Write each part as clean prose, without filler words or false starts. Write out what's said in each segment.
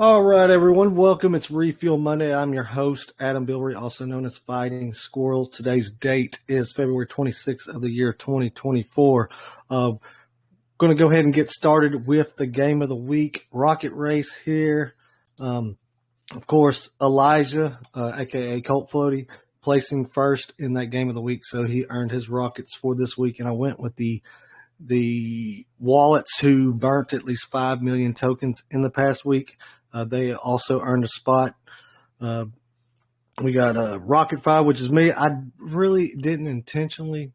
All right, everyone. Welcome. It's Refuel Monday. I'm your host, Adam Bilbery, also known as Fighting Squirrel. Today's date is February 26th of the year 2024. Going to go ahead and get started with the game of the week. Rocket race here. Of course, Elijah, a.k.a. Colt Floaty, placing first in that game of the week. So he earned his rockets for this week. And I went with the wallets who burnt at least 5 million tokens in the past week. They also earned a spot. We got RocketFi, which is me. I really didn't intentionally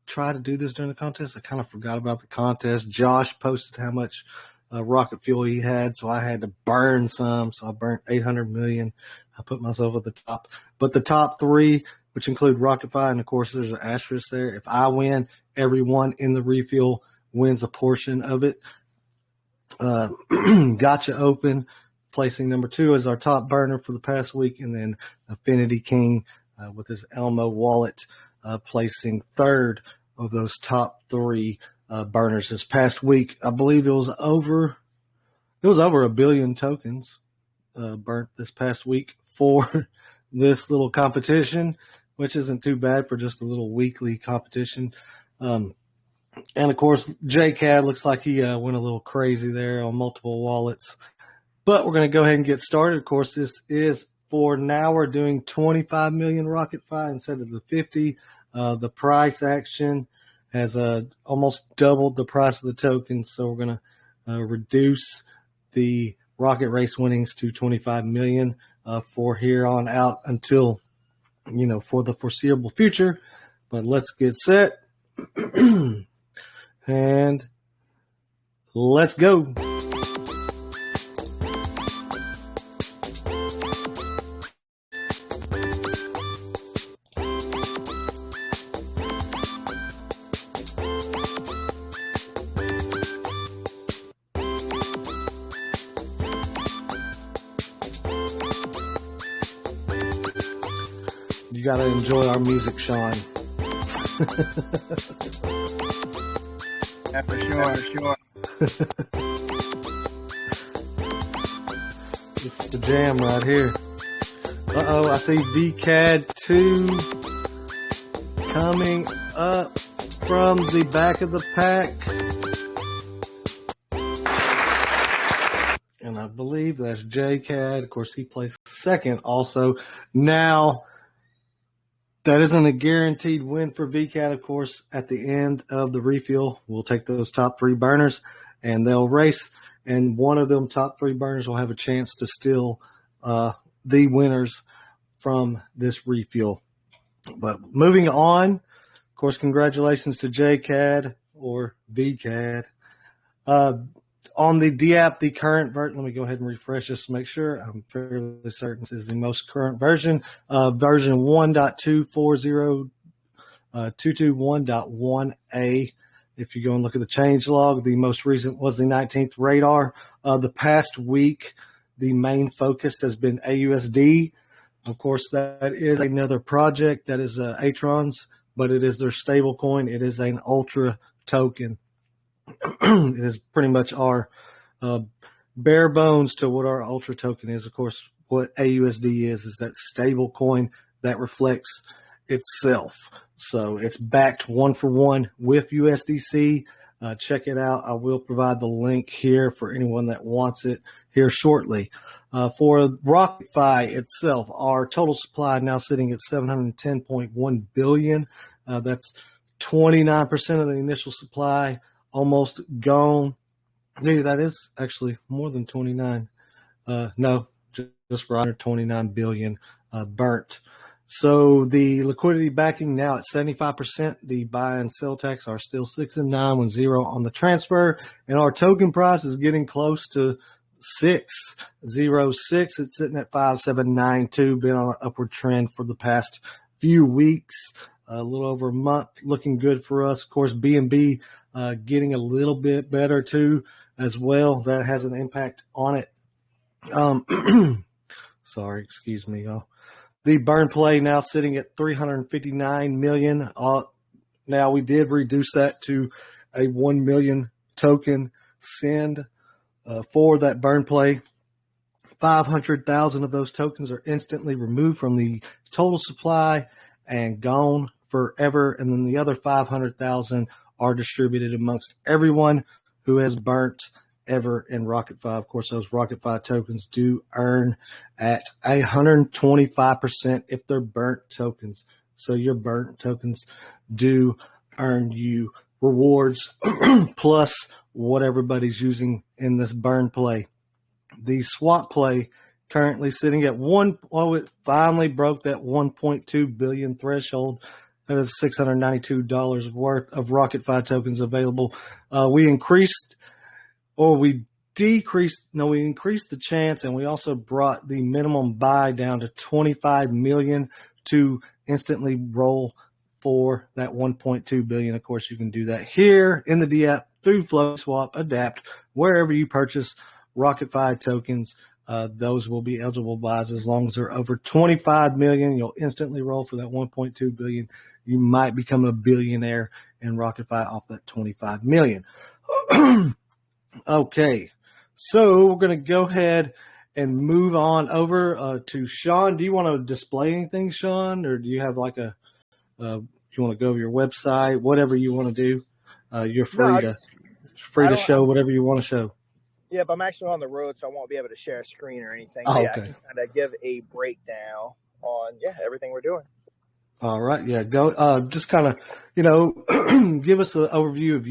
try to do this during the contest. I kind of forgot about the contest. Josh posted how much rocket fuel he had, so I had to burn some. So I burnt 800 million. I put myself at the top. But the top three, which include RocketFi, and of course there's an asterisk there. If I win, everyone in the refuel wins a portion of it. Gotcha Open, placing number 2 as our top burner for the past week, and then Affinity King with his Elmo wallet placing third of those top 3 burners this past week. I believe it was over 1 billion tokens burnt this past week for this little competition, which isn't too bad for just a little weekly competition. And of course, JCAD looks like he went a little crazy there on multiple wallets. But we're going to go ahead and get started. Of course, this is for now. We're doing 25 million RocketFi instead of the 50. The price action has almost doubled the price of the token. So we're going to reduce the rocket race winnings to 25 million for here on out until, for the foreseeable future. But let's get set. And let's go. You got to enjoy our music, Sean. Yeah, for sure. This is the jam right here. I see VCAD 2 coming up from the back of the pack. And I believe that's JCAD. Of course, he placed second also. Now, that isn't a guaranteed win for VCAD, of course. At the end of the refuel, we'll take those top 3 burners, and they'll race. And one of them top 3 burners will have a chance to steal the winners from this refuel. But moving on, of course, congratulations to JCAD or VCAD. On the Dapp, the current version, let me go ahead and refresh just to make sure. I'm fairly certain this is the most current version. Version 1.240.221.1a. If you go and look at the change log, the most recent was the 19th radar. The past week, the main focus has been AUSD. Of course, that is another project that is Atron's, but it is their stable coin. It is an ultra token. It is pretty much our bare bones to what our ultra token is. Of course, what AUSD is that stable coin that reflects itself. So it's backed 1-for-1 with USDC. Check it out. I will provide the link here for anyone that wants it here shortly. For RocketFi itself, our total supply now sitting at 710.1 billion. That's 29% of the initial supply. Almost gone. Dude, that is actually more than 29. No, just for under 29 billion burnt. So the liquidity backing now at 75%. The buy and sell tax are still 6 and 9 with 0 on the transfer. And our token price is getting close to 606. It's sitting at 5792. Been on an upward trend for the past few weeks. A little over a month. Looking good for us. Of course, BNB getting a little bit better too as well. That has an impact on it. Sorry, excuse me, y'all. The burn play now sitting at 359 million. Now we did reduce that to a 1 million token send for that burn play 500,000 of those tokens are instantly removed from the total supply and gone forever. And then the other 500,000 are distributed amongst everyone who has burnt ever in RocketFi. Of course, those RocketFi tokens do earn at 125% if they're burnt tokens. So your burnt tokens do earn you rewards plus what everybody's using in this burn play. The swap play currently sitting at it finally broke that 1.2 billion threshold. That is $692 worth of RocketFi tokens available. We increased the chance, and we also brought the minimum buy down to 25 million to instantly roll for that 1.2 billion. Of course, you can do that here in the Dapp through FlowSwap, Adapt, wherever you purchase RocketFi tokens. Those will be eligible buys as long as they're over 25 million. You'll instantly roll for that 1.2 billion. You might become a billionaire in RocketFi off that 25 million. Okay, so we're going to go ahead and move on over to Sean. Do you want to display anything, Sean, or do you have like you want to go over your website, whatever you want to do? You're free to show whatever you want to show. Yeah, but I'm actually on the road, so I won't be able to share a screen or anything. Oh, okay. I can kind of give a breakdown on everything we're doing. All right, yeah, go. Just kind of, give us an overview of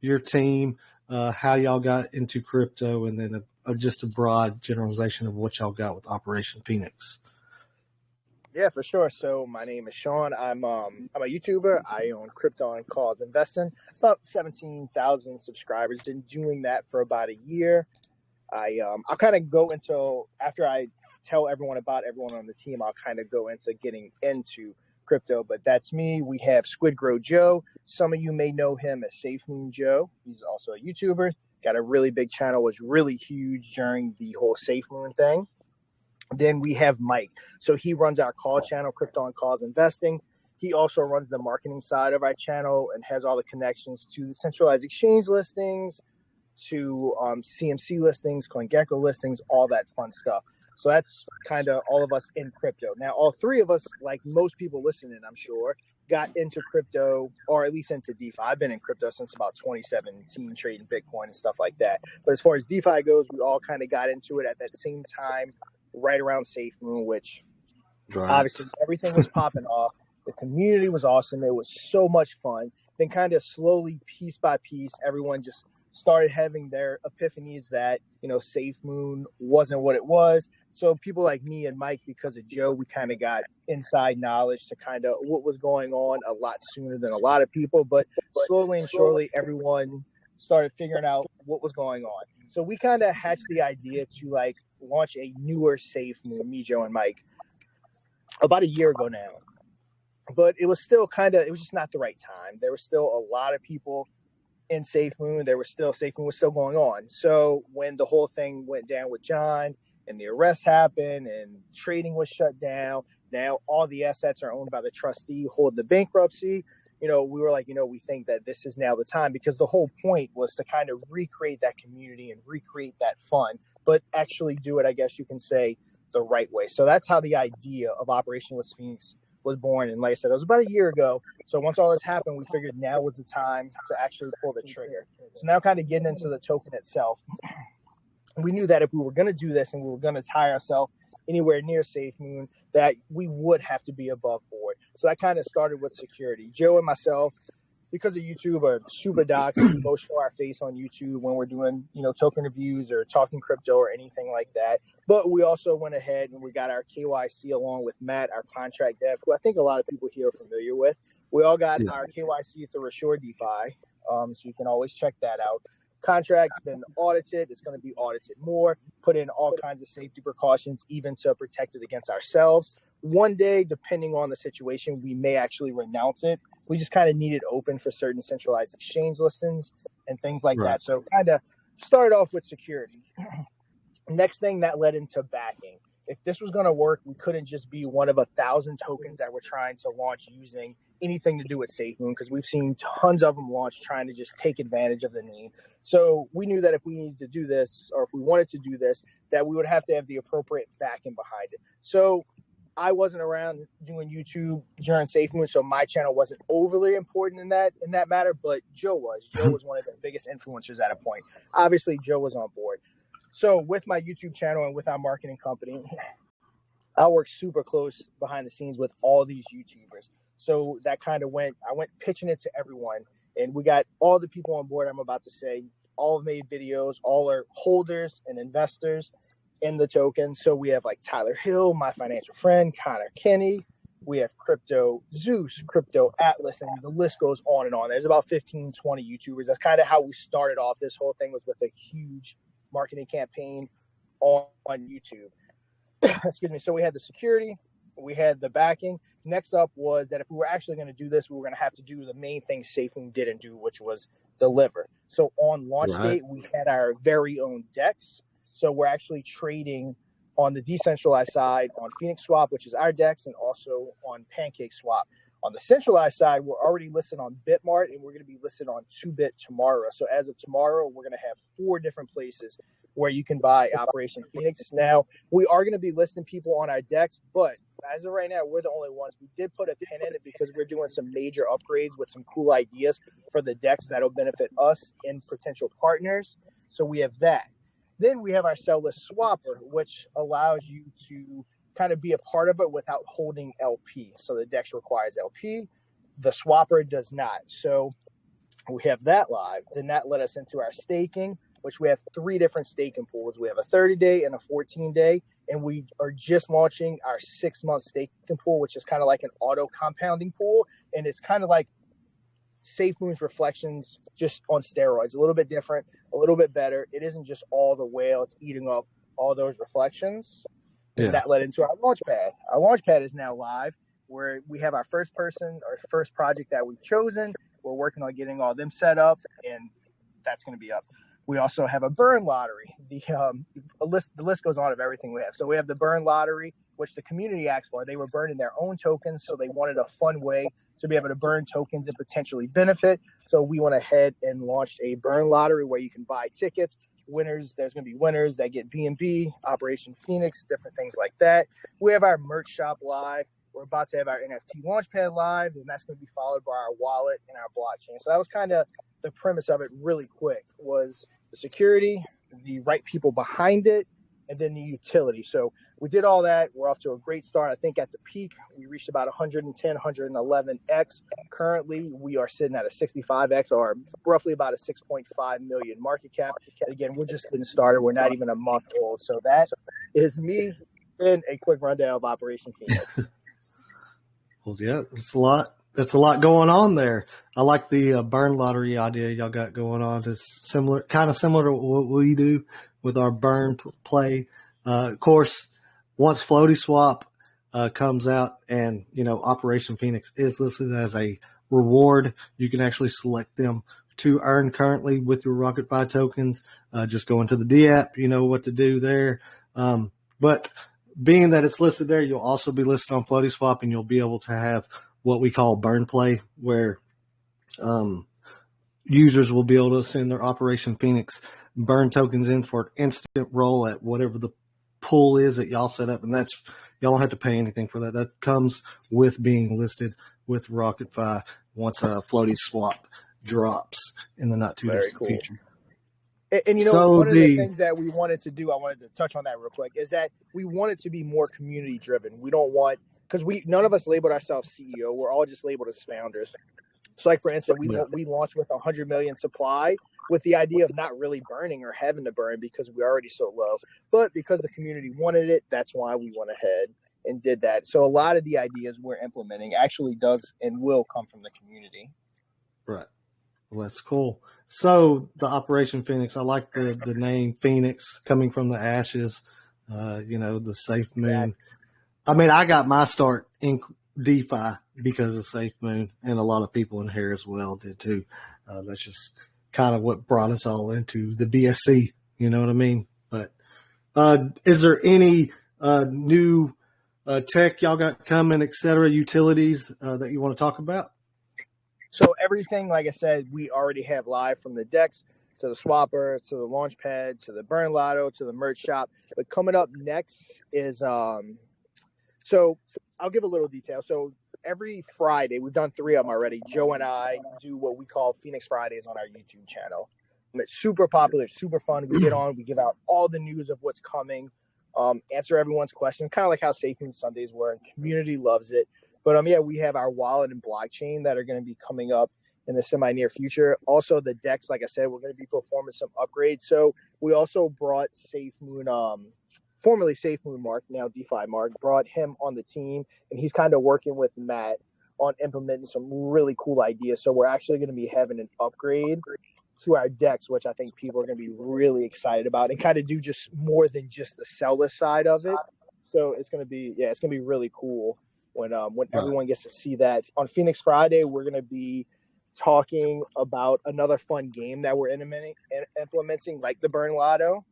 your team, how y'all got into crypto, and then just a broad generalization of what y'all got with Operation Phoenix. Yeah, for sure. So my name is Sean. I'm a YouTuber. I own Crypto and Cause Investing. About 17,000 subscribers. Been doing that for about a year. I'll kind of go into, after I tell everyone about everyone on the team, I'll kind of go into getting into crypto. But that's me. We have Squid Grow Joe. Some of you may know him as Safe Moon Joe. He's also a YouTuber. Got a really big channel. Was really huge during the whole Safe Moon thing. Then we have Mike. So he runs our call channel, Crypto and Cause Investing. He also runs the marketing side of our channel and has all the connections to the centralized exchange listings, to CMC listings, CoinGecko listings, all that fun stuff. So that's kind of all of us in crypto. Now, all three of us, like most people listening, I'm sure, got into crypto, or at least into DeFi. I've been in crypto since about 2017, trading Bitcoin and stuff like that. But as far as DeFi goes, we all kind of got into it at that same time, right around Safe Moon, which obviously everything was popping off. The community was awesome. It was so much fun. Then kind of slowly, piece by piece, everyone just started having their epiphanies that, Safe Moon wasn't what it was. So people like me and Mike, because of Joe, we kind of got inside knowledge to kind of what was going on a lot sooner than a lot of people. But slowly and surely, everyone started figuring out what was going on. So we kind of hatched the idea to launch a newer Safe Moon, me, Joe, and Mike, about a year ago now. But it was still it was just not the right time. There were still a lot of people in Safe Moon. Safe Moon was still going on. So when the whole thing went down with John and the arrest happened and trading was shut down, now all the assets are owned by the trustee holding the bankruptcy. We were like, we think that this is now the time, because the whole point was to kind of recreate that community and recreate that fun, but actually do it, I guess you can say, the right way. So that's how the idea of Operation Phoenix was born. And like I said, it was about a year ago. So once all this happened, we figured now was the time to actually pull the trigger. So now kind of getting into the token itself, we knew that if we were going to do this and we were going to tie ourselves anywhere near Safe Moon, that we would have to be above board. So that kind of started with security. Joe and myself, because of YouTube, are super docs. We both show our face on YouTube when we're doing, token reviews or talking crypto or anything like that. But we also went ahead and we got our KYC along with Matt, our contract dev, who I think a lot of people here are familiar with. We all got our KYC through Assure DeFi, so you can always check that out. Contract's been audited. It's going to be audited more, put in all kinds of safety precautions, even to protect it against ourselves. One day, depending on the situation, we may actually renounce it. We just kind of need it open for certain centralized exchange listings and things like that. So kind of started off with security. Next thing, that led into backing. If this was going to work, we couldn't just be one of 1,000 tokens that we're trying to launch using anything to do with SafeMoon, because we've seen tons of them launch trying to just take advantage of the name. So we knew that if we needed to do this, or if we wanted to do this, that we would have to have the appropriate backing behind it. So I wasn't around doing YouTube during SafeMoon, so my channel wasn't overly important in that matter, but Joe was. Joe was one of the biggest influencers at a point. Obviously, Joe was on board. So with my YouTube channel and with our marketing company, I work super close behind the scenes with all these YouTubers. So that kind of I went pitching it to everyone, and we got all the people on board I'm about to say, all have made videos, all are holders and investors in the token. So we have like Tyler Hill, my financial friend, Connor Kenny. We have Crypto Zeus, Crypto Atlas, and the list goes on and on. There's about 15, 20 YouTubers. That's kind of how we started off. This whole thing was with a huge marketing campaign on YouTube. Excuse me. So we had the security, we had the backing. Next up was that if we were actually going to do this, we were going to have to do the main thing SafeMoon didn't do, which was deliver. So on launch date, we had our very own DEX. So we're actually trading on the decentralized side on Phoenix Swap, which is our DEX, and also on Pancake Swap. On the centralized side, we're already listed on Bitmart, and we're going to be listed on 2Bit tomorrow. So as of tomorrow, we're going to have 4 different places where you can buy Operation Phoenix. Now, we are going to be listing people on our DEX, but as of right now, we're the only ones. We did put a pin in it because we're doing some major upgrades with some cool ideas for the DEX that'll benefit us and potential partners. So we have that. Then we have our sellless swapper, which allows you to kind of be a part of it without holding LP. So the DEX requires LP. The swapper does not. So we have that live. Then that led us into our staking, which we have 3 different staking pools. We have a 30-day and a 14-day, and we are just launching our 6-month staking pool, which is kind of like an auto compounding pool. And it's kind of like SafeMoon's Reflections just on steroids, a little bit different, a little bit better. It isn't just all the whales eating up all those reflections. Yeah. That led into our launchpad. Our launchpad is now live, where we have our first project that we've chosen. We're working on getting all them set up, and that's going to be up. We also have a burn lottery. The list goes on of everything we have. So we have the burn lottery, which the community asked for. They were burning their own tokens, so they wanted a fun way to be able to burn tokens and potentially benefit. So we went ahead and launched a burn lottery where you can buy tickets. Winners, there's going to be winners that get B&B, Operation Phoenix, different things like that. We have our merch shop live. We're about to have our NFT launchpad live, and that's going to be followed by our wallet and our blockchain. So that was kind of the premise of it really quick, was the security, the right people behind it, and then the utility. So we did all that. We're off to a great start. I think at the peak, we reached about 110, 111x. Currently, we are sitting at a 65x, or roughly about a 6.5 million market cap. And again, we're just getting started. We're not even a month old. So that is me in a quick rundown of Operation Phoenix. Well, yeah, it's a lot. That's a lot going on there. I like the burn lottery idea y'all got going on. It's kind of similar to what we do with our burn play. Of course, once Floaty Swap comes out and, Operation Phoenix is listed as a reward, you can actually select them to earn currently with your RocketFi tokens. Just go into the Dapp, you know what to do there. But being that it's listed there, you'll also be listed on Floaty Swap, and you'll be able to have what we call burn play, where users will be able to send their Operation Phoenix burn tokens in for an instant roll at whatever the pool is that y'all set up. And y'all don't have to pay anything for that. That comes with being listed with RocketFi once a Floaty Swap drops in the not too distant future. And one of the things that we wanted to do, I wanted to touch on that real quick, is that we want it to be more community driven. We don't want, because none of us labeled ourselves CEO. We're all just labeled as founders. So like, for instance, we launched with 100 million supply with the idea of not really burning or having to burn because we're already so low. But because the community wanted it, that's why we went ahead and did that. So a lot of the ideas we're implementing actually does and will come from the community. Right. Well, that's cool. So the Operation Phoenix, I like the name Phoenix, coming from the ashes, the safe moon. Exactly. I mean, I got my start in DeFi because of SafeMoon, and a lot of people in here as well did too. That's just kind of what brought us all into the BSC, you know what I mean? But is there any new tech y'all got coming, et cetera, utilities that you want to talk about? So everything, like I said, we already have live from the DEX. to the swapper, to the launch pad, to the burn lotto, to the merch shop. But coming up next is so I'll give a little detail. So every Friday, we've done 3 of them already. Joe and I do what we call Phoenix Fridays on our YouTube channel. And it's super popular, it's super fun. We get on, we give out all the news of what's coming, answer everyone's questions, kind of like how Safe Moon Sundays were, and community loves it. But yeah, we have our wallet and blockchain that are going to be coming up in the semi-near future. Also, the decks, like I said, we're going to be performing some upgrades. So we also brought Safe Moon, formerly Safe Moon Mark, now DeFi Mark, brought him on the team, and he's kind of working with Matt on implementing some really cool ideas. So we're actually going to be having an upgrade to our decks, which I think people are going to be really excited about, and kind of do just more than just the seller side of it. So it's going to be, it's going to be really cool when everyone gets to see that. On Phoenix Friday, we're going to be talking about another fun game that we're implementing, like the Burn Lotto.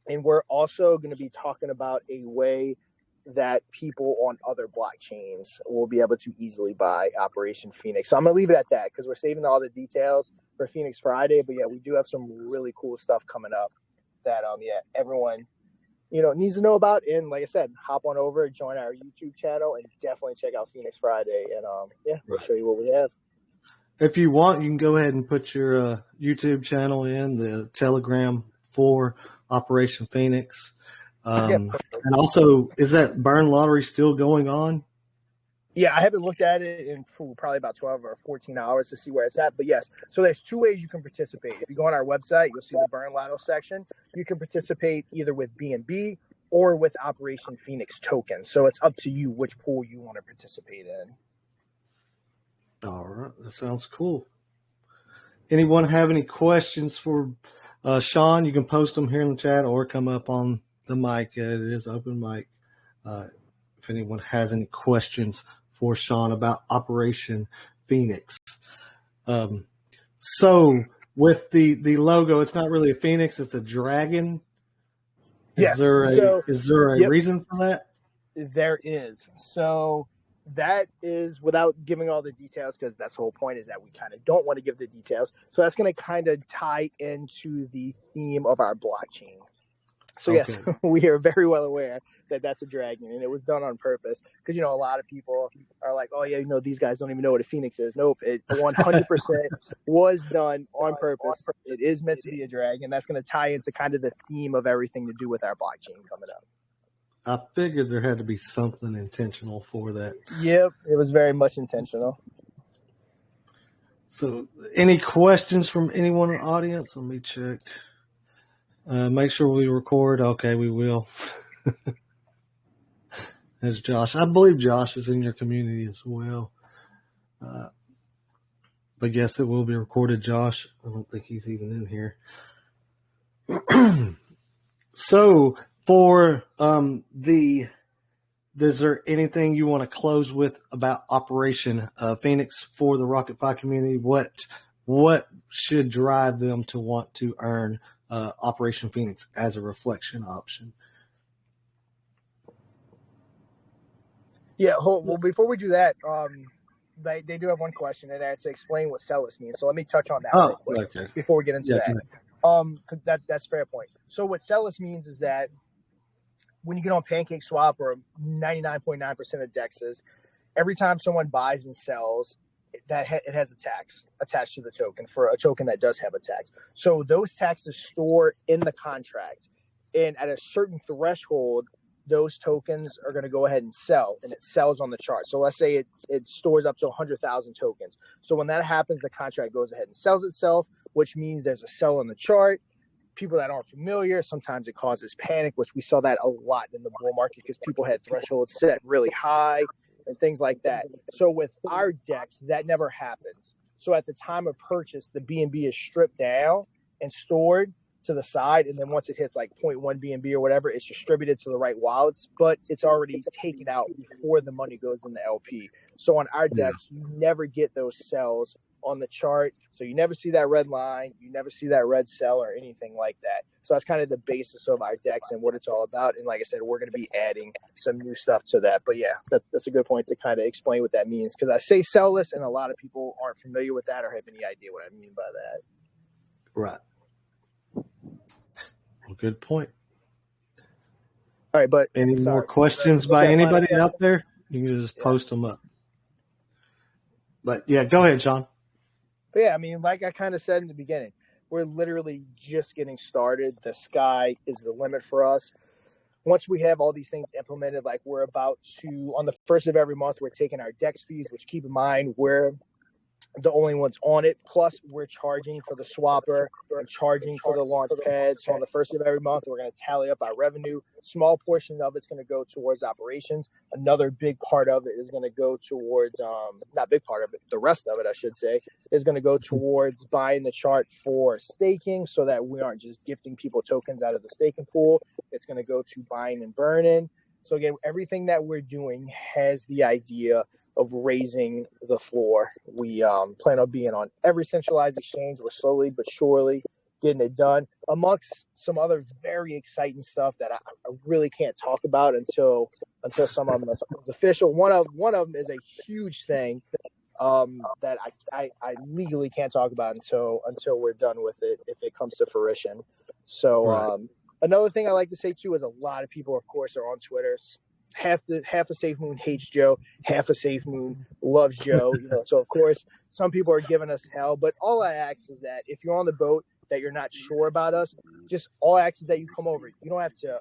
And we're also going to be talking about a way that people on other blockchains will be able to easily buy Operation Phoenix. So I'm going to leave it at that because we're saving all the details for Phoenix Friday. But yeah, we do have some really cool stuff coming up that everyone needs to know about. And like I said, hop on over, join our YouTube channel, and definitely check out Phoenix Friday. And we'll show you what we have. If you want, you can go ahead and put your YouTube channel in the Telegram for Operation Phoenix. And also, is that Burn Lottery still going on? Yeah, I haven't looked at it in probably about 12 or 14 hours to see where it's at. But yes, so there's 2 ways you can participate. If you go on our website, you'll see the Burn Lotto section. You can participate either with BNB or with Operation Phoenix tokens. So it's up to you which pool you want to participate in. All right, that sounds cool. Anyone have any questions for Sean? You can post them here in the chat or come up on the mic. It is open mic. If anyone has any questions for Sean about Operation Phoenix. So with the logo, it's not really a phoenix, it's a dragon. Is there a reason for that? There is. So that is, without giving all the details, because that's the whole point, is that we kind of don't want to give the details. So that's going to kind of tie into the theme of our blockchain. So yes, we are very well aware that that's a dragon, and it was done on purpose because, a lot of people are like, oh yeah, these guys don't even know what a phoenix is. Nope, it 100% was done on purpose. It is meant to be a dragon. That's going to tie into kind of the theme of everything to do with our blockchain coming up. I figured there had to be something intentional for that. Yep, it was very much intentional. So any questions from anyone in the audience? Let me check. Make sure we record. Okay, we will. There's Josh. I believe Josh is in your community as well. But yes, it will be recorded, Josh. I don't think he's even in here. So for is there anything you want to close with about Operation Phoenix for the RocketFi community? What should drive them to want to earn Operation Phoenix as a reflection option? Yeah, well, before we do that, they do have one question, and that's to explain what sellers mean. So let me touch on that real quick before we get into that. That's a fair point. So what sellers means is that when you get on PancakeSwap or 99.9% of dexes, every time someone buys and sells, it has a tax attached to the token for a token that does have a tax. So those taxes store in the contract, and at a certain threshold, those tokens are going to go ahead and sell, and it sells on the chart. So let's say it stores up to 100,000 tokens. So when that happens, the contract goes ahead and sells itself, which means there's a sell on the chart. People that aren't familiar, sometimes it causes panic, which we saw that a lot in the bull market because people had thresholds set really high and things like that. So with our DEX, that never happens. So at the time of purchase, the BNB is stripped down and stored to the side, and then once it hits like 0.1 BNB or whatever, it's distributed to the right wallets, but it's already taken out before the money goes in the LP. So on our DEX, you never get those sells on the chart. So you never see that red line, you never see that red sell or anything like that. So that's kind of the basis of our DEX and what it's all about. And like I said, we're going to be adding some new stuff to that. But yeah, that's a good point to kind of explain what that means, because I say sellless and a lot of people aren't familiar with that or have any idea what I mean by that. Right. Well, good point. All right, but any more questions by anybody out there? You can just post them up. But yeah, go ahead, Sean. But yeah, I mean, like I kind of said in the beginning, we're literally just getting started. The sky is the limit for us. Once we have all these things implemented, like we're about to, on the first of every month, we're taking our DEX fees, which keep in mind we're the only ones on it. Plus, we're charging for the swapper and charging for the launch pad. So on the first of every month, we're going to tally up our revenue. Small portion of it's going to go towards operations. Another big part of it is going to go towards, not big part of it, the rest of it, I should say, is going to go towards buying the chart for staking so that we aren't just gifting people tokens out of the staking pool. It's going to go to buying and burning. So again, everything that we're doing has the idea of raising the floor. We plan on being on every centralized exchange. We're slowly but surely getting it done, amongst some other very exciting stuff that I really can't talk about until some of them is official. One of them is a huge thing that I legally can't talk about until we're done with it, if it comes to fruition. So another thing I like to say too is a lot of people, of course, are on Twitter. Half a Safe Moon hates Joe, half a Safe Moon loves Joe. So of course some people are giving us hell. But all I ask is that if you're on the boat that you're not sure about us, just all I ask is that you come over. You don't have to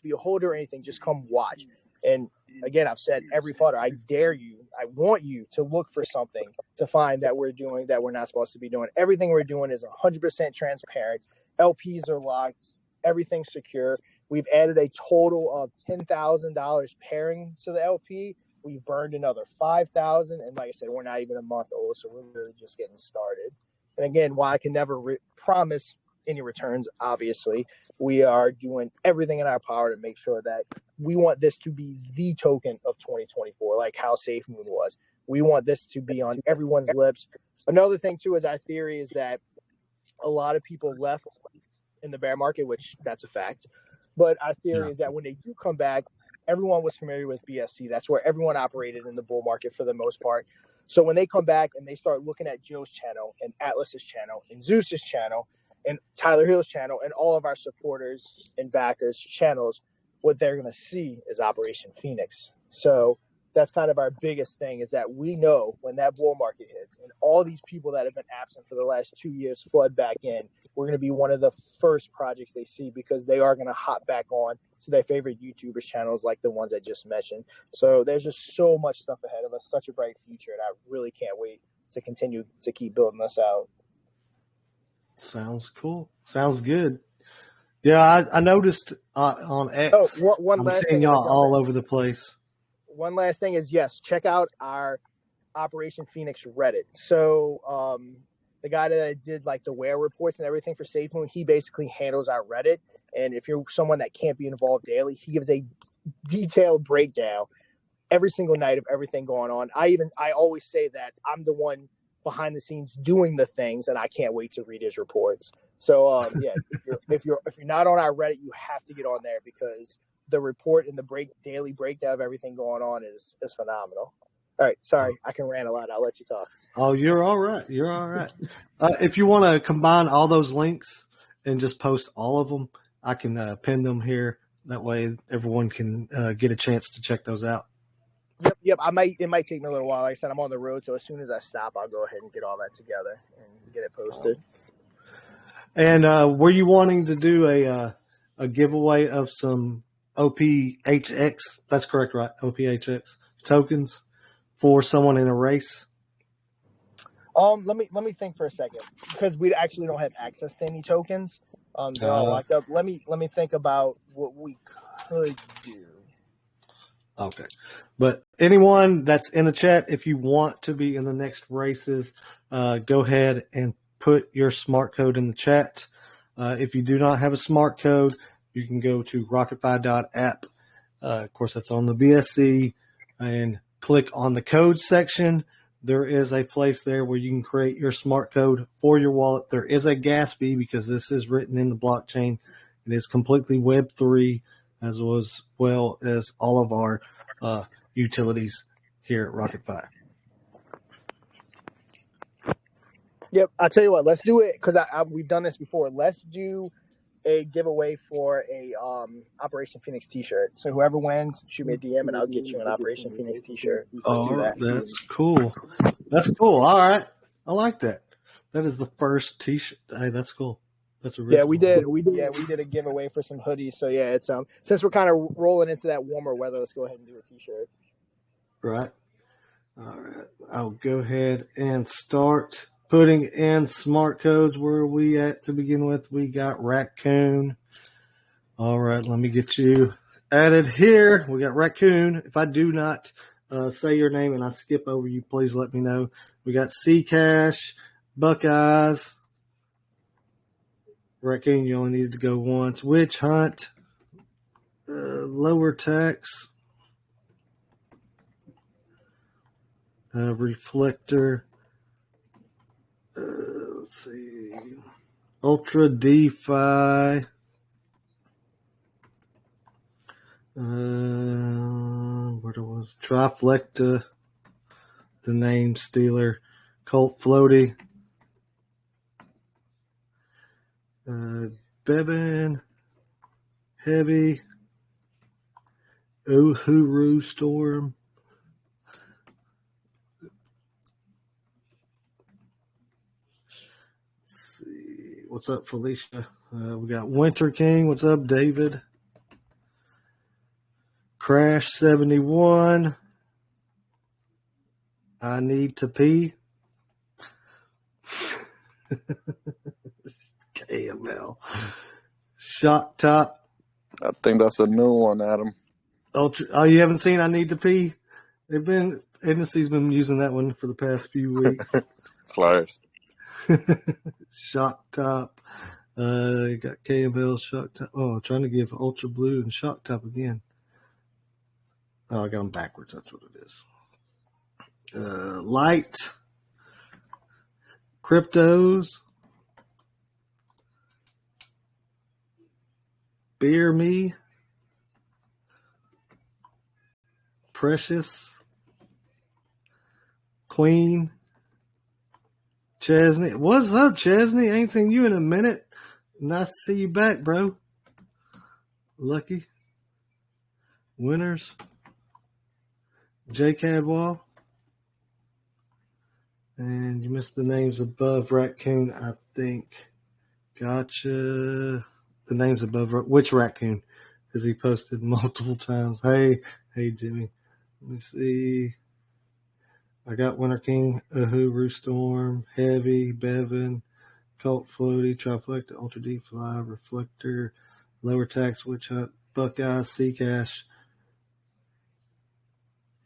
be a holder or anything. Just come watch. And again, I've said every fodder, I dare you, I want you to look for something to find that we're doing that we're not supposed to be doing. Everything we're doing is 100% transparent. LPs are locked. Everything's secure. We've added a total of $10,000 pairing to the LP. We've burned another $5,000, and like I said, we're not even a month old, so we're really just getting started. And again, while I can never promise any returns, obviously, we are doing everything in our power to make sure that we want this to be the token of 2024, like how Safe Moon was. We want this to be on everyone's lips. Another thing too is our theory is that a lot of people left in the bear market, which that's a fact. But our theory is that when they do come back, everyone was familiar with BSC. That's where everyone operated in the bull market for the most part. So when they come back and they start looking at Joe's channel and Atlas's channel and Zeus's channel and Tyler Hill's channel and all of our supporters and backers' channels, what they're going to see is Operation Phoenix. So that's kind of our biggest thing, is that we know when that bull market hits and all these people that have been absent for the last 2 years flood back in, we're going to be one of the first projects they see, because they are going to hop back on to their favorite YouTubers channels like the ones I just mentioned. So there's just so much stuff ahead of us, such a bright future, and I really can't wait to continue to keep building this out. Sounds cool. Sounds good. Yeah, I noticed on X, I'm seeing y'all all over the place. One last thing is, yes, check out our Operation Phoenix Reddit. So the guy that did like the wear reports and everything for Safe Moon, he basically handles our Reddit. And if you're someone that can't be involved daily, he gives a detailed breakdown every single night of everything going on. I always say that I'm the one behind the scenes doing the things, and I can't wait to read his reports. So yeah, if you're not on our Reddit, you have to get on there, because the report and the daily breakdown of everything going on is phenomenal. All right, sorry, I can rant a lot. I'll let you talk. Oh, you're all right. You're all right. If you want to combine all those links and just post all of them, I can pin them here. That way, everyone can get a chance to check those out. Yep. It might take me a little while. Like I said, I'm on the road, so as soon as I stop, I'll go ahead and get all that together and get it posted. And were you wanting to do a giveaway of some OPHX? That's correct, right? OPHX tokens for someone in a race. Let me think for a second, because we actually don't have access to any tokens. They're all locked up. Let me think about what we could do. Okay. But anyone that's in the chat, if you want to be in the next races, go ahead and put your smart code in the chat. If you do not have a smart code, you can go to RocketFi.app. Of course, that's on the BSC, and click on the code section. There is a place there where you can create your smart code for your wallet. There is a gas fee because this is written in the blockchain. It is completely Web3, as well as all of our utilities here at RocketFi. Yep, I'll tell you what. Let's do it, because we've done this before. Let's do a giveaway for a Operation Phoenix t-shirt. So whoever wins, shoot me a DM and I'll get you an Operation Phoenix t-shirt. Let's do that. That's cool. That's cool. All right. I like that. That is the first t-shirt. Hey, that's cool. That's a really we did a giveaway for some hoodies. So yeah, it's since we're kind of rolling into that warmer weather, let's go ahead and do a t-shirt. Right. All right. I'll go ahead and start putting in smart codes. Where are we at to begin with? We got Raccoon. All right. Let me get you added here. We got Raccoon. If I do not say your name and I skip over you, please let me know. We got C-Cash, Buckeyes. Raccoon, you only needed to go once. Witch Hunt, Lower Tax, Reflector. Let's see. Ultra DeFi. What it was? Triflecta. The name Stealer. Colt Floaty. Bevan. Heavy. Uhuru Storm. What's up, Felicia? We got Winter King. What's up, David? Crash 71. I need to pee. KML. Shock Top. I think that's a new one, Adam. Ultra. Oh, you haven't seen I Need to Pee? Hennessy's been using that one for the past few weeks. It's hilarious. Shock Top. You got KML, Shock Top. Oh, I'm trying to give Ultra Blue and Shock Top again. Oh, I got them backwards. That's what it is. Light. Cryptos. Beer Me. Precious. Queen. Chesney. What's up, Chesney? Ain't seen you in a minute. Nice to see you back, bro. Lucky. Winners. J. Cadwell. And you missed the names above Raccoon, I think. Gotcha. The names above. Which Raccoon? Because he posted multiple times. Hey, Jimmy. Let me see. I got Winter King, Uhuru Storm, Heavy, Bevan, Colt Floaty, Triflecta, Ultra DeFi, Reflector, Lower Tax, Witch Hunt, Buckeyes, C-Cash.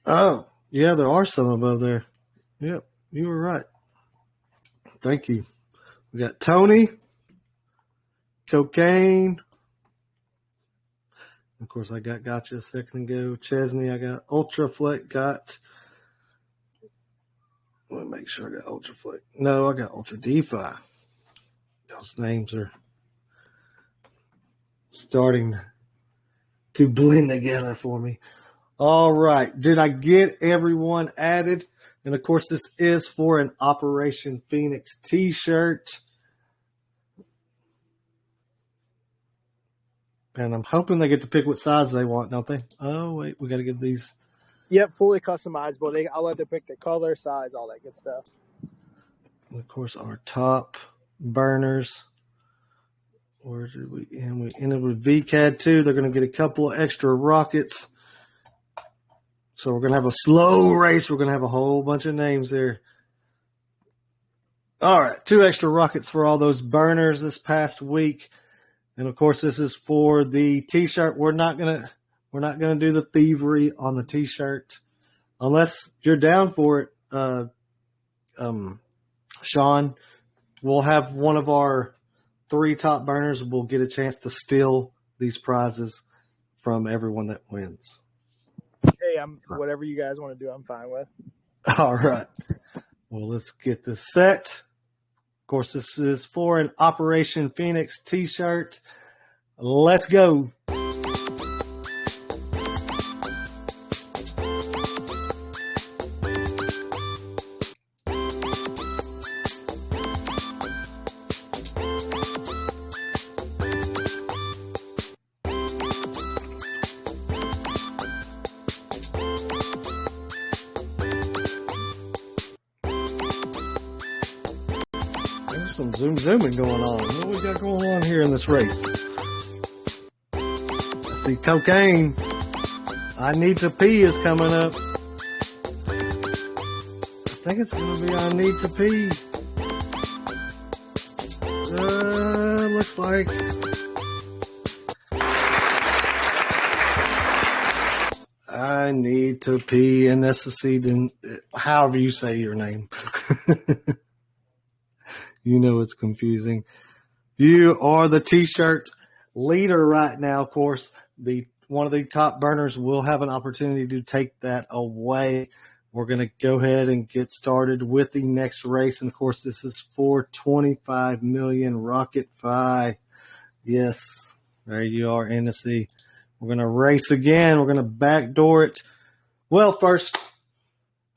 Oh, yeah, there are some above there. Yep, you were right. Thank you. We got Tony, Cocaine. Of course, I got you a second ago. Chesney, I got Ultraflex, got. Let me make sure I got Ultraflex. No, I got Ultra DeFi. Those names are starting to blend together for me. All right. Did I get everyone added? And, of course, this is for an Operation Phoenix t-shirt. And I'm hoping they get to pick what size they want, don't they? Oh, wait. We got to give these. Yep, fully customizable. I'll let them pick the color, size, all that good stuff. And, of course, our top burners. Where did we end? We ended with VCAD 2. They're going to get a couple of extra rockets. So we're going to have a slow race. We're going to have a whole bunch of names there. All right, 2 extra rockets for all those burners this past week. And, of course, this is for the T-shirt. We're not going to do the thievery on the T-shirt unless you're down for it, Sean. We'll have one of our 3 top burners. We'll get a chance to steal these prizes from everyone that wins. Hey, whatever you guys want to do, I'm fine with. All right. Well, let's get this set. Of course, this is for an Operation Phoenix T-shirt. Let's go. zooming going on. What we got going on here in this race? I see cocaine. I Need to Pee is coming up. I think it's going to be I Need to Pee. Looks like I Need to Pee, and that's the seed, however you say your name. You know it's confusing. You are the T-shirt leader right now. Of course, one of the top burners will have an opportunity to take that away. We're going to go ahead and get started with the next race. And, of course, this is for $25 million RocketFi. Yes, there you are, NSE. We're going to race again. We're going to backdoor it. Well, first,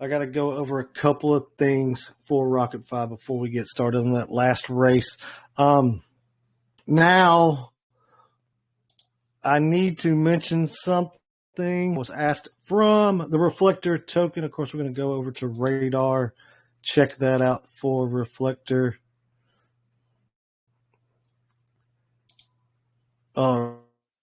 I got to go over a couple of things for RocketFi before we get started on that last race. Now, I need to mention something was asked from the Reflector token. Of course, we're going to go over to Radar, check that out for Reflector. All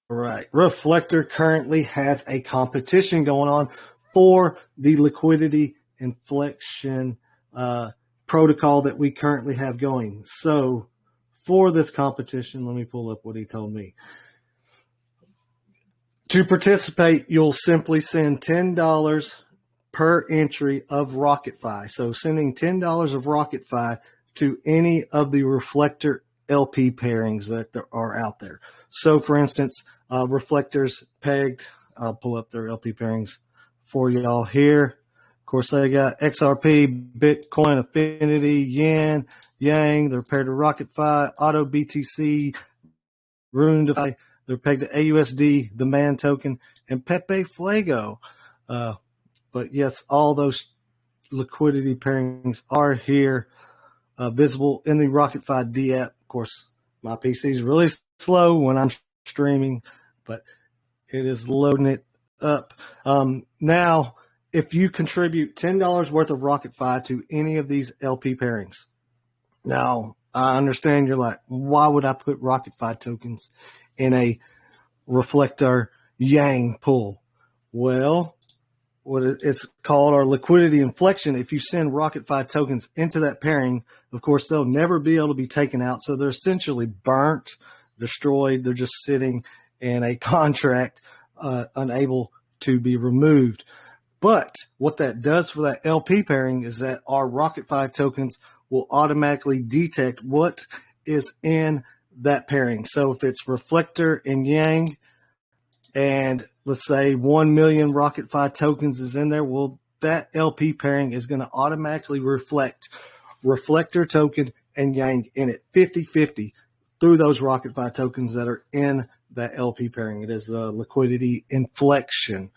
right. Reflector currently has a competition going on for the liquidity inflection protocol that we currently have going. So for this competition, let me pull up what he told me. To participate, you'll simply send $10 per entry of RocketFi. So sending $10 of RocketFi to any of the Reflector LP pairings that there are out there. So for instance, Reflector's pegged. I'll pull up their LP pairings for y'all here. Of course, they got XRP, Bitcoin, Affinity, Yen, Yang. They're paired to RocketFi, Auto BTC, Rune DeFi. They're pegged to AUSD, the MAN token, and Pepe Fuego. But yes, all those liquidity pairings are here, visible in the RocketFi app. Of course, my PC is really slow when I'm streaming, but it is loading it up. Now, if you contribute $10 worth of RocketFi to any of these LP pairings, now I understand you're like, why would I put RocketFi tokens in a Reflector Yang pool? Well, what it's called our liquidity inflection. If you send RocketFi tokens into that pairing, of course, they'll never be able to be taken out. So they're essentially burnt, destroyed. They're just sitting in a contract, unable to be removed. But what that does for that LP pairing is that our RocketFi tokens will automatically detect what is in that pairing. So if it's Reflector and Yang, and let's say 1 million RocketFi tokens is in there, well, that LP pairing is going to automatically reflect Reflector token and Yang in it 50-50 through those RocketFi tokens that are in that LP pairing. It is a liquidity inflection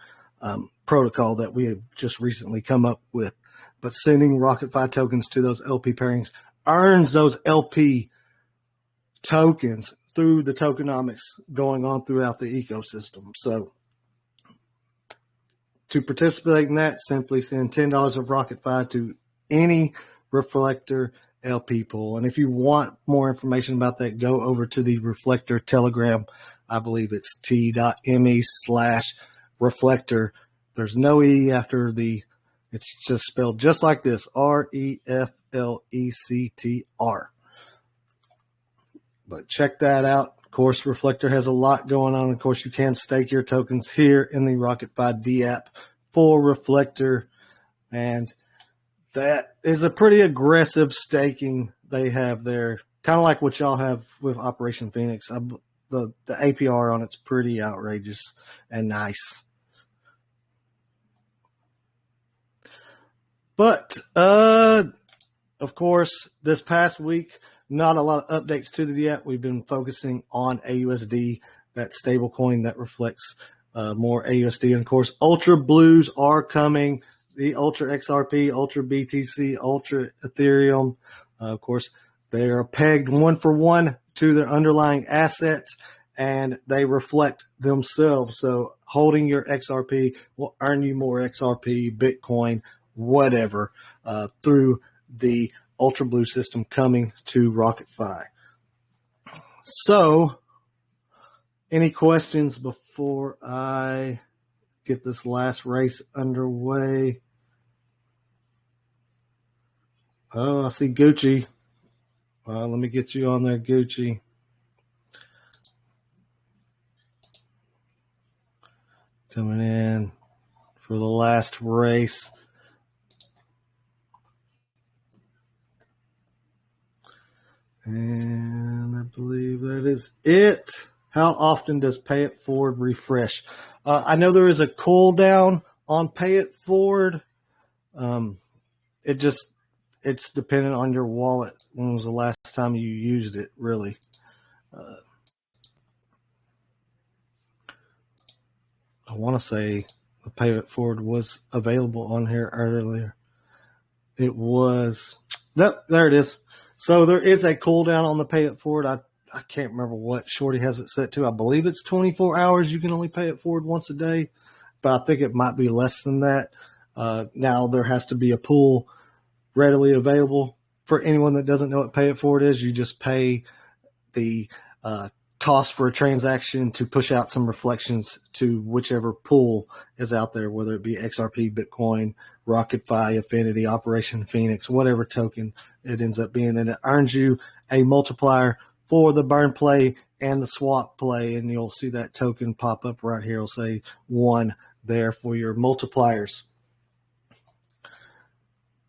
protocol that we have just recently come up with. But sending RocketFi tokens to those LP pairings earns those LP tokens through the tokenomics going on throughout the ecosystem. So to participate in that, simply send $10 of RocketFi to any Reflector LP pool. And if you want more information about that, go over to the Reflector Telegram. I believe it's t.me/Reflector. There's no E after the, it's just spelled just like this, REFLECTR. But check that out. Of course, Reflector has a lot going on. Of course, you can stake your tokens here in the RocketFi app for Reflector. And that is a pretty aggressive staking they have there. Kind of like what y'all have with Operation Phoenix. The APR on it's pretty outrageous and nice. But, of course, this past week, not a lot of updates to the app. We've been focusing on AUSD, that stable coin that reflects more AUSD. And, of course, Ultra Blues are coming. The Ultra XRP, Ultra BTC, Ultra Ethereum. Of course, they are pegged 1-for-1 to their underlying assets, and they reflect themselves. So holding your XRP will earn you more XRP, Bitcoin, whatever, through the Ultra Blue system coming to RocketFi. So, any questions before I get this last race underway? Oh, I see Gucci. Let me get you on there, Gucci. Coming in for the last race. And I believe that is it. How often does Pay It Forward refresh? I know there is a cooldown on Pay It Forward. It's dependent on your wallet. When was the last time you used it, really? I want to say the Pay It Forward was available on here earlier. It was. Nope, there it is. So there is a cooldown on the Pay It Forward. I can't remember what Shorty has it set to. I believe it's 24 hours. You can only pay it forward once a day, but I think it might be less than that. Now there has to be a pool readily available for anyone that doesn't know what Pay It Forward is. You just pay the cost for a transaction to push out some reflections to whichever pool is out there, whether it be XRP, Bitcoin, RocketFi, Affinity, Operation Phoenix, whatever token it ends up being. And it earns you a multiplier for the burn play and the swap play. And you'll see that token pop up right here. It'll say 1 there for your multipliers.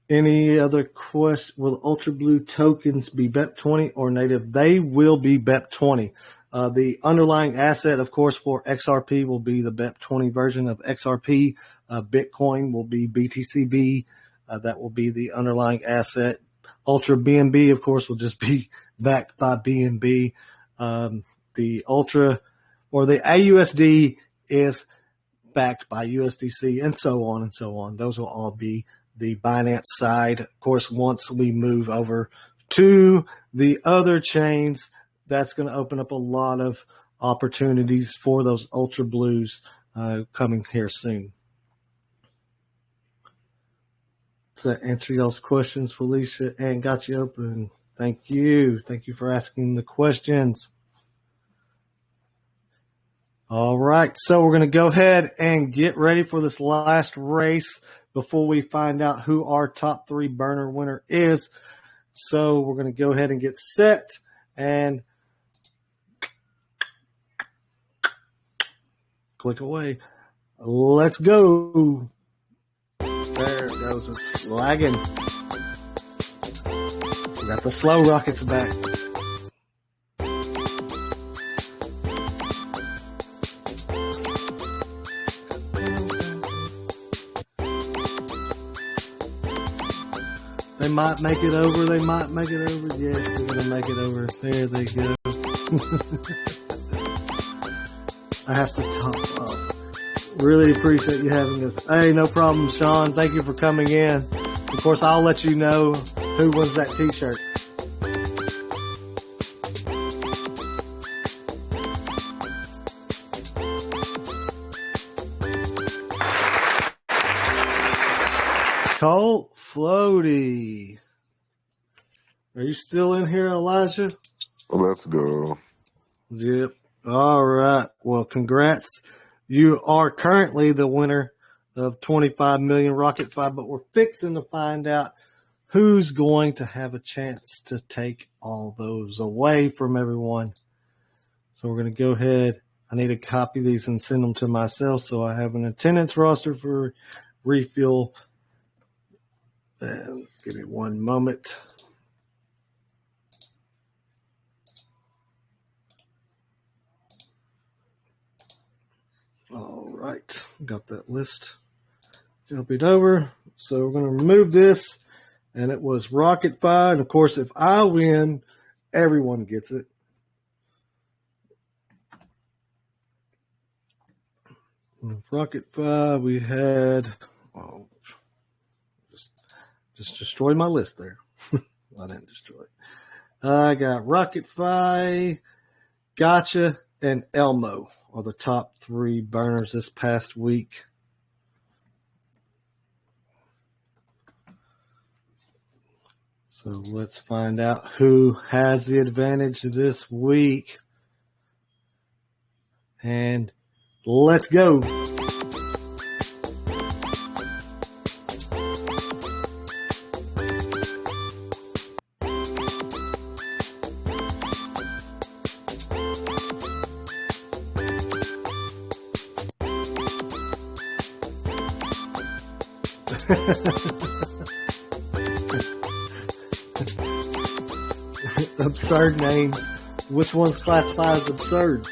Any other question? Will Ultra Blue tokens be BEP20 or native? They will be BEP20. The underlying asset, of course, for XRP will be the BEP20 version of XRP. Bitcoin will be BTCB. That will be the underlying asset. Ultra BNB, of course, will just be backed by BNB. The Ultra or the AUSD is backed by USDC, and so on and so on. Those will all be the Binance side. Of course, once we move over to the other chains, that's going to open up a lot of opportunities for those Ultra Blues coming here soon. Does that answer y'all's questions, Felicia? And got you open. Thank you. Thank you for asking the questions. All right, so we're going to go ahead and get ready for this last race before we find out who our top 3 burner winner is. So we're going to go ahead and get set and click away. Let's go. There it goes. It's lagging. We got the slow rockets back. They might make it over. They might make it over. Yes, they're going to make it over. There they go. I have to top off. Really appreciate you having us. Hey, no problem, Sean. Thank you for coming in. Of course, I'll let you know who wins that T-shirt. Colt Floaty. Are you still in here, Elijah? Let's go. Yep. All right. Well, congrats. You are currently the winner of 25 million RocketFi, but we're fixing to find out who's going to have a chance to take all those away from everyone. So we're going to go ahead. I need to copy these and send them to myself so I have an attendance roster for Refuel. Give me one moment. All right, got that list copied over. So we're going to remove this, and it was RocketFi. And of course, if I win, everyone gets it. With RocketFi, we had just destroyed my list there. I didn't destroy it. I got RocketFi, Gotcha, and Elmo are the top 3 burners this past week. So let's find out who has the advantage this week. And let's go. Absurd names. Which one's classified as absurd?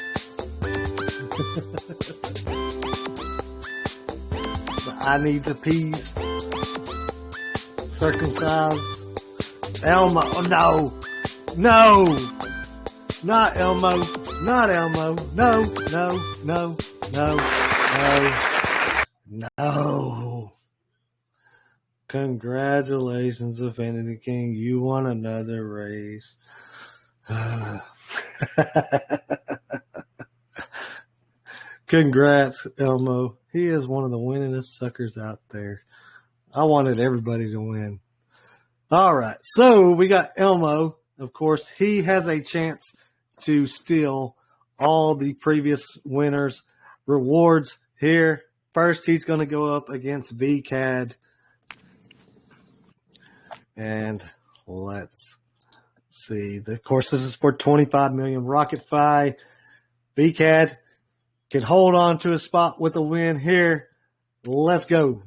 The I need to peas. Circumcised. Elmo. Oh, no. No. Not Elmo. Not Elmo. No. No. No. No. No. No. Congratulations, Affinity King. You won another race. Congrats, Elmo. He is one of the winningest suckers out there. I wanted everybody to win. All right. So we got Elmo. Of course, he has a chance to steal all the previous winners' rewards here. First, he's going to go up against VCAD. And let's see. Of course, this is for 25 million RocketFi. VCAD can hold on to a spot with a win here. Let's go.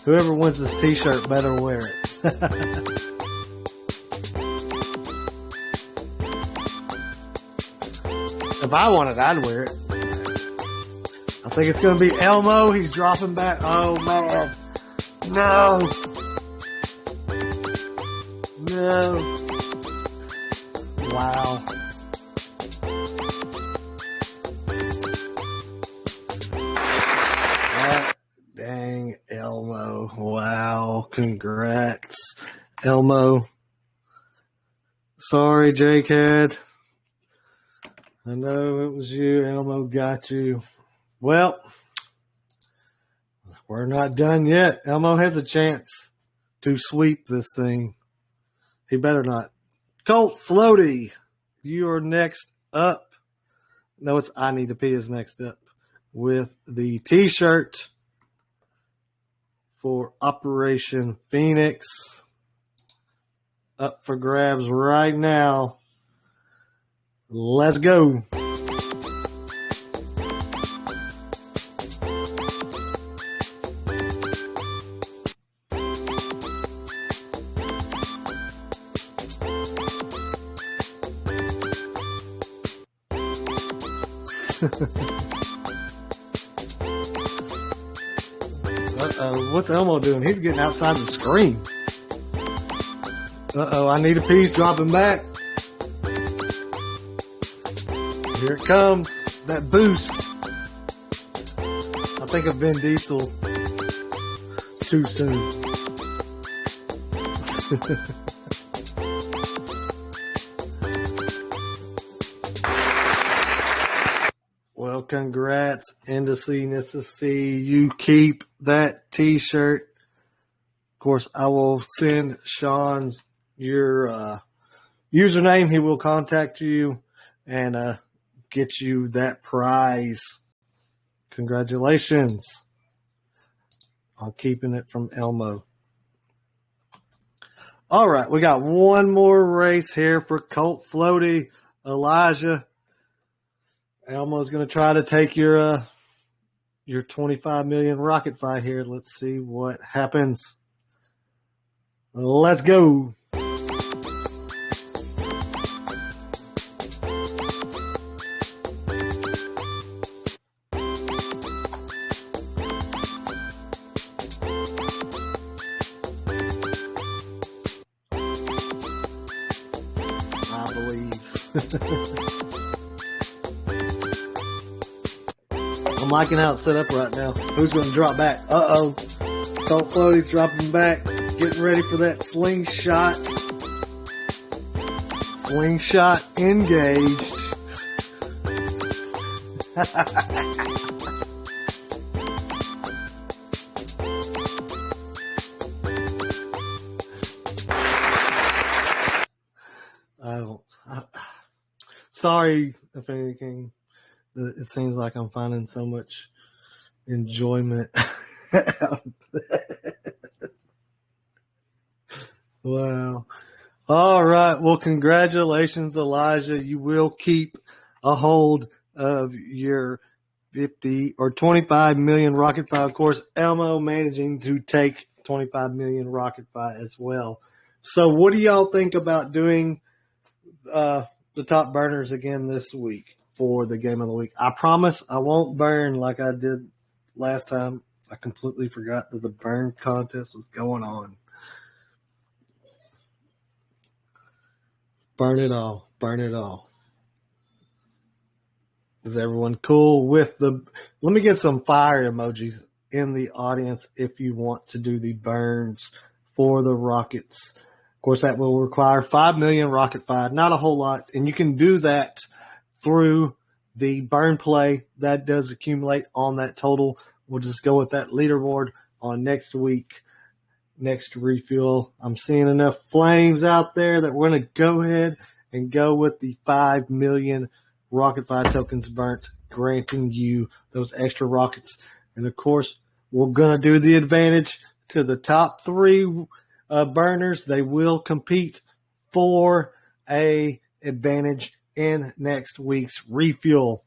Whoever wins this t-shirt better wear it. If I wanted, I'd wear it. I think it's going to be Elmo. He's dropping back. Oh, man. No. No. Wow. Dang, Elmo. Wow. Congrats, Elmo. Sorry, JCAD. I know it was you. Elmo got you. Well, we're not done yet. Elmo has a chance to sweep this thing. He better not. Colt Floaty, you are next up. No, it's I Need to Pee is next up with the t-shirt for Operation Phoenix. Up for grabs right now. Let's go. Uh-oh, what's Elmo doing? He's getting outside the screen. Uh-oh, I Need a Piece dropping back. Here it comes, that boost. I think of Vin Diesel too soon. Well, congrats, Indices. You keep that t-shirt. Of course, I will send Sean's your username. He will contact you and get you that prize. Congratulations on keeping it from Elmo. All right, we got one more race here for Colt Floaty. Elijah, Elmo's going to try to take your 25 million RocketFi here. Let's see what happens. Let's go. I believe. I'm liking how it's set up right now. Who's going to drop back? Uh-oh. Colt Floaty's dropping back. Getting ready for that slingshot. Slingshot engaged. Sorry if anything. It seems like I'm finding so much enjoyment out of that. Wow. All right. Well, congratulations, Elijah. You will keep a hold of your 50 or 25 million RocketFi. Of course, Elmo managing to take 25 million RocketFi as well. So what do y'all think about doing the top burners again this week for the game of the week? I promise I won't burn like I did last time. I completely forgot that the burn contest was going on. Burn it all. Burn it all. Is everyone cool with the – let me get some fire emojis in the audience if you want to do the burns for the Rockets. Of course, that will require 5 million RocketFi, not a whole lot. And you can do that through the burn play. That does accumulate on that total. We'll just go with that leaderboard on next week. Next refuel. I'm seeing enough flames out there that we're going to go ahead and go with the 5 million RocketFi tokens burnt, granting you those extra rockets. And of course, we're going to do the advantage to the top three burners. They will compete for a advantage in next week's refuel.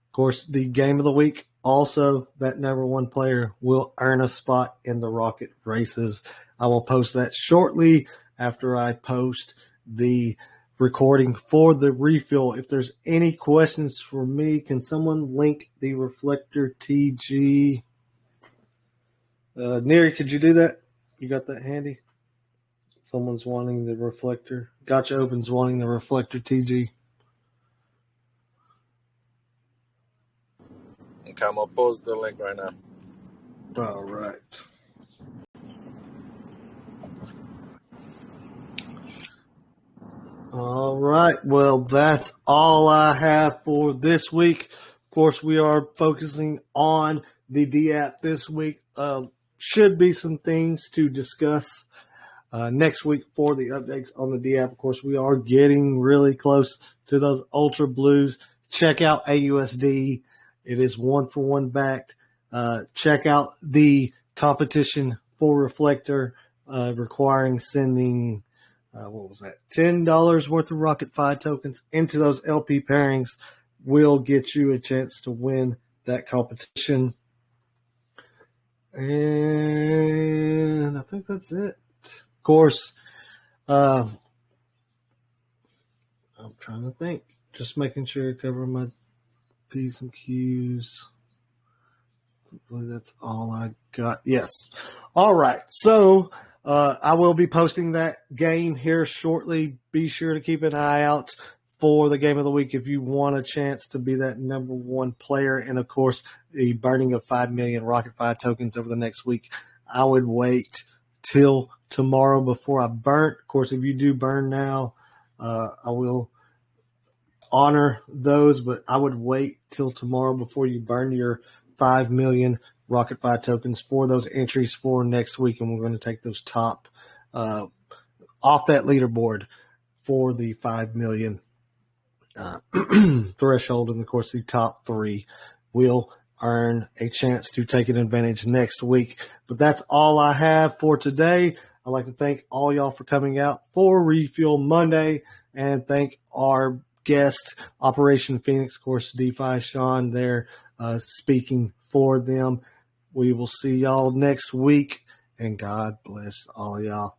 Of course, the game of the week. Also, that number one player will earn a spot in the rocket races. I will post that shortly after I post the recording for the refuel. If there's any questions for me, can someone link the Reflector TG? Neri, could you do that? You got that handy? Someone's wanting the Reflector. Gotcha Open's wanting the Reflector TG. Okay, I'm going to post the link right now. All right. All right. Well, that's all I have for this week. Of course, we are focusing on the Dapp this week. Should be some things to discuss next week for the updates on the Dapp. Of course, we are getting really close to those Ultra Blues. Check out AUSD. It is 1-for-1 backed. Check out the competition for Reflector, requiring sending, $10 worth of RocketFi tokens into those LP pairings will get you a chance to win that competition. And I think that's it. Of course, I'm trying to think. Just making sure I cover my P's and Q's. That's all I got. Yes. All right. So I will be posting that game here shortly. Be sure to keep an eye out for the game of the week if you want a chance to be that number one player. And, of course, the burning of 5 million RocketFi tokens over the next week. I would wait till tomorrow before I burn. Of course, if you do burn now, I will honor those, but I would wait till tomorrow before you burn your 5 million RocketFi tokens for those entries for next week. And we're going to take those top off that leaderboard for the 5 million threshold. And of course, the top three will earn a chance to take an advantage next week. But that's all I have for today. I'd like to thank all y'all for coming out for Refuel Monday and thank our guest, Operation Phoenix, of course, DeFi Sean there speaking for them. We will see y'all next week, and God bless all y'all.